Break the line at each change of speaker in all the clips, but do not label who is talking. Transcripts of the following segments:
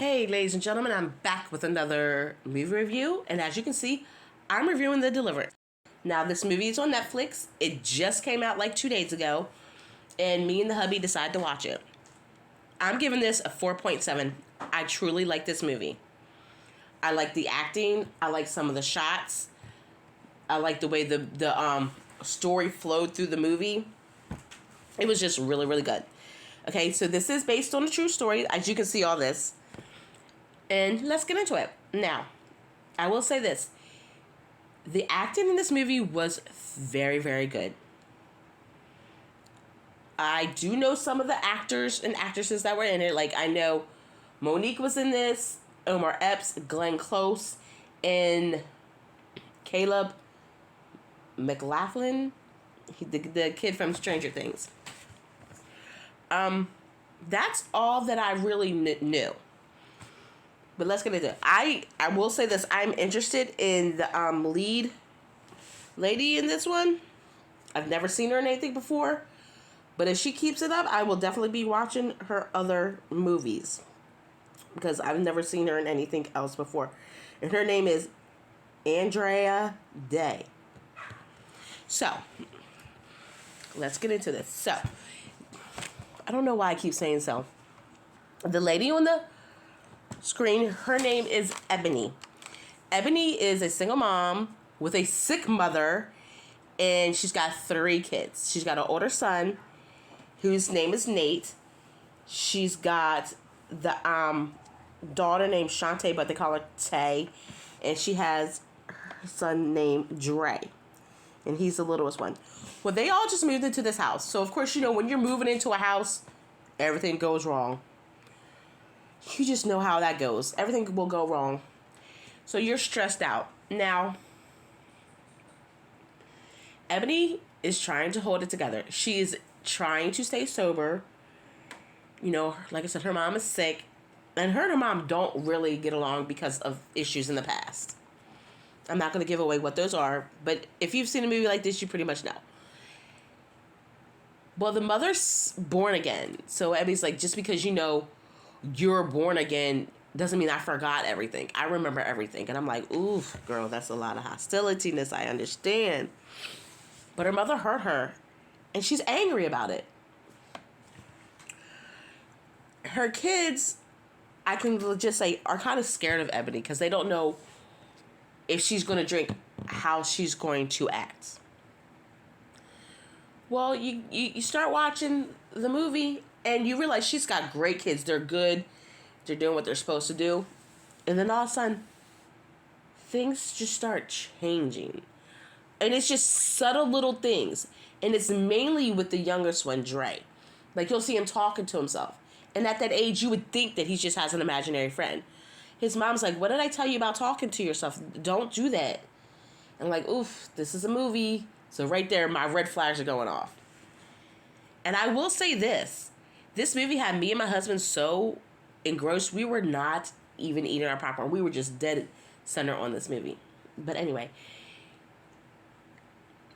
Hey, ladies and gentlemen, I'm back with another movie review, and as you can see, I'm reviewing The Deliverance. Now, this movie is on Netflix. It just came out like 2 days ago, and me and the hubby decided to watch it. I'm giving this a 4.7. I truly like this movie. I like the acting. I like some of the shots. I like the way the story flowed through the movie. It was just really, really good. Okay, so this is based on a true story, as you can see all this. And let's get into it. Now, I will say this. The acting in this movie was very, very good. I do know some of the actors and actresses that were in it. Like, I know Monique was in this, Omar Epps, Glenn Close, and Caleb McLaughlin, the kid from Stranger Things. That's all that I really knew. But let's get into it. I will say this. I'm interested in the lead lady in this one. I've never seen her in anything before. But if she keeps it up, I will definitely be watching her other movies. Because I've never seen her in anything else before. And her name is Andrea Day. So, let's get into this. So, I don't know why I keep saying so. The lady on the screen, her name is Ebony. Ebony is a single mom with a sick mother, and she's got 3 kids. She's got an older son whose name is Nate. She's got the daughter named Shantae, but they call her Tay, and she has her son named Dre, and he's the littlest one. Well, they all just moved into this house, so of course, you know, when you're moving into a house, everything goes wrong. You just know how that goes. Everything will go wrong. So you're stressed out. Now, Ebony is trying to hold it together. She is trying to stay sober. You know, like I said, her mom is sick. And her and her mom don't really get along because of issues in the past. I'm not going to give away what those are. But if you've seen a movie like this, you pretty much know. Well, the mother's born again. So Ebony's like, just because you know you're born again doesn't mean I forgot everything. I remember everything. And I'm like, oof, girl, that's a lot of hostilityness. I understand. But her mother hurt her. And she's angry about it. Her kids, I can just say, are kind of scared of Ebony. Because they don't know if she's going to drink, how she's going to act. Well, you start watching the movie, and you realize she's got great kids. They're good. They're doing what they're supposed to do. And then all of a sudden, things just start changing. And it's just subtle little things. And it's mainly with the youngest one, Dre. Like, you'll see him talking to himself. And at that age, you would think that he just has an imaginary friend. His mom's like, what did I tell you about talking to yourself? Don't do that. And like, oof, this is a movie. So right there, my red flags are going off. And I will say this. This movie had me and my husband so engrossed, we were not even eating our popcorn. We were just dead center on this movie. But anyway.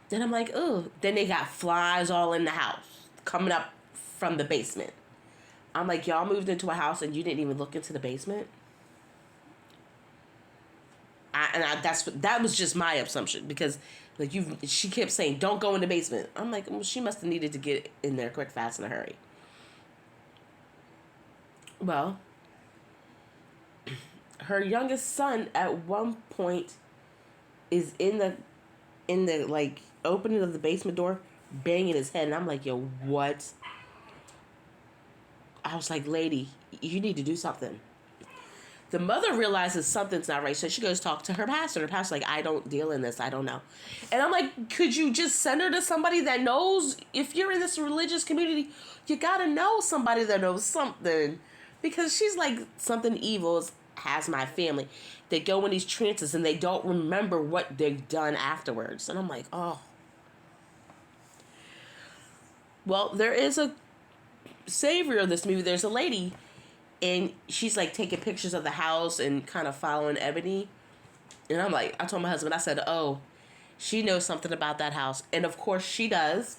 Then I'm like, ooh. Then they got flies all in the house. Coming up from the basement. I'm like, y'all moved into a house and you didn't even look into the basement? That was just my assumption, because like she kept saying, don't go in the basement. I'm like, well, she must have needed to get in there quick, fast, in a hurry. Well, her youngest son at one point is in the like opening of the basement door, banging his head, and I'm like, yo, what? I was like, lady, you need to do something. The mother realizes something's not right, so she goes talk to her pastor. Her pastor's like, I don't deal in this. I don't know. And I'm like, could you just send her to somebody that knows? If you're in this religious community, you got to know somebody that knows something. Because she's like, something evil has my family. They go in these trances and they don't remember what they've done afterwards. And I'm like, oh. Well, there is a savior of this movie. There's a lady, and she's like taking pictures of the house and kind of following Ebony. And I'm like, I told my husband, I said, oh, she knows something about that house. And of course she does.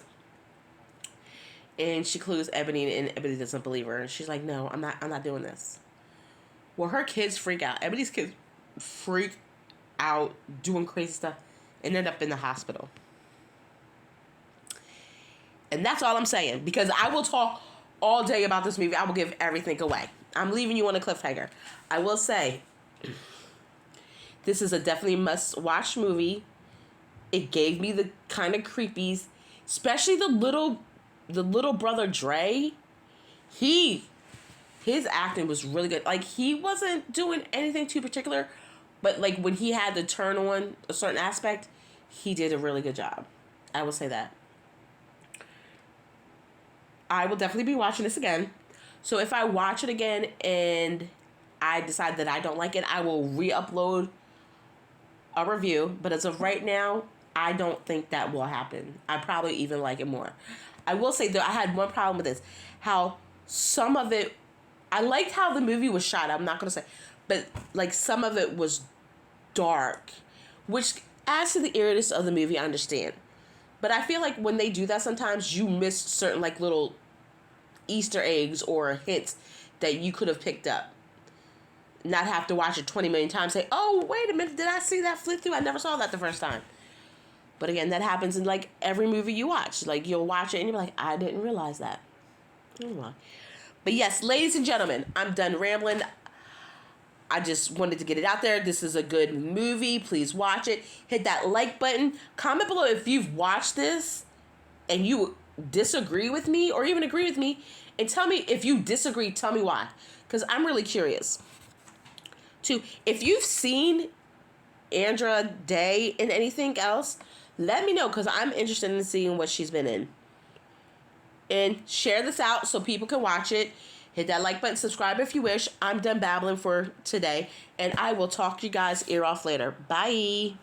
And she clues Ebony, and Ebony doesn't believe her. And she's like, no, I'm not doing this. Well, her kids freak out. Everybody's kids freak out doing crazy stuff and end up in the hospital. And that's all I'm saying, because I will talk all day about this movie. I will give everything away. I'm leaving you on a cliffhanger. I will say, this is a definitely must-watch movie. It gave me the kind of creepies, especially the little brother Dre. His acting was really good. Like, he wasn't doing anything too particular, but like when he had to turn on a certain aspect, he did a really good job. I will say that. I will definitely be watching this again. So if I watch it again and I decide that I don't like it, I will re-upload a review. But as of right now, I don't think that will happen. I probably even like it more. I will say that I had one problem with this. How some of it, I liked how the movie was shot. I'm not going to say. But like some of it was dark. Which adds to the eeriness of the movie, I understand. But I feel like when they do that, sometimes you miss certain like little Easter eggs or hints that you could have picked up. Not have to watch it 20 million times. Say, oh, wait a minute, did I see that flit through? I never saw that the first time. But again, that happens in like every movie you watch. Like you'll watch it and you'll be like, I didn't realize that. But yes, ladies and gentlemen, I'm done rambling. I just wanted to get it out there. This is a good movie. Please watch it. Hit that like button. Comment below if you've watched this and you disagree with me or even agree with me. And tell me if you disagree, tell me why. Because I'm really curious. Two, if you've seen Andra Day in anything else, let me know because I'm interested in seeing what she's been in. And share this out so people can watch it. Hit that like button, subscribe if you wish. I'm done babbling for today, and I will talk to you guys ear off later. Bye.